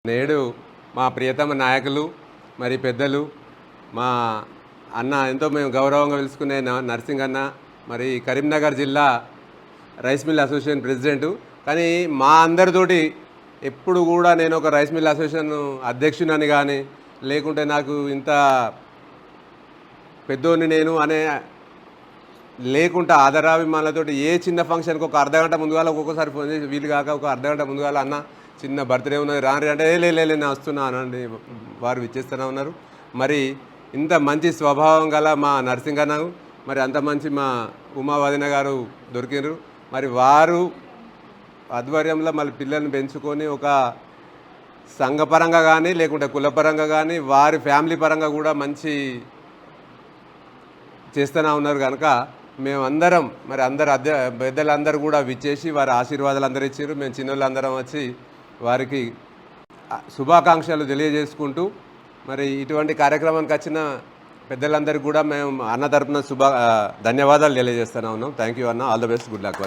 నేడు మా ప్రియతమ నాయకులు మరి పెద్దలు మా అన్న ఎంతో మేము గౌరవంగా పిలుచుకునే నర్సింగ్ అన్న మరి కరీంనగర్ జిల్లా రైస్ మిల్ అసోసియేషన్ ప్రెసిడెంటు. కానీ మా అందరితోటి ఎప్పుడు కూడా నేను ఒక రైస్ మిల్ అసోసియేషన్ అధ్యక్షునని కానీ లేకుంటే నాకు ఇంత పెద్దోని నేను అనే లేకుంటే ఆదరాభిమానులతోటి ఏ చిన్న ఫంక్షన్కి ఒక అర్ధగంట ముందుగాల ఒక్కొక్కసారి ఫోన్ చేసి వీలు కాక ఒక అర్ధగంట ముందుగాల అన్న చిన్న బర్త్డే ఉన్నది రాని అంటే నేను వస్తున్నా అనండి వారు విచ్చేస్తూనే ఉన్నారు. మరి ఇంత మంచి స్వభావం గల మా నరసింగన్నకు మరి అంత మంచి మా ఉమావదిన గారు దొరికినారు. మరి వారు ఆధ్వర్యంలో మళ్ళీ పిల్లల్ని పెంచుకొని ఒక సంఘపరంగా కానీ లేకుంటే కులపరంగా కానీ వారి ఫ్యామిలీ పరంగా కూడా మంచి చేస్తూనే ఉన్నారు. కనుక మేమందరం మరి పెద్దలందరూ కూడా విచ్చేసి వారి ఆశీర్వాదాలు అందరూ ఇచ్చారు. మేము చిన్నోళ్ళందరం వచ్చి వారికి శుభాకాంక్షలు తెలియజేసుకుంటూ మరి ఇటువంటి కార్యక్రమానికి వచ్చిన పెద్దలందరికీ కూడా మేము అన్న తరపున ధన్యవాదాలు తెలియజేస్తూనే ఉన్నాం. థ్యాంక్ యూ అన్న. All the best. Good luck.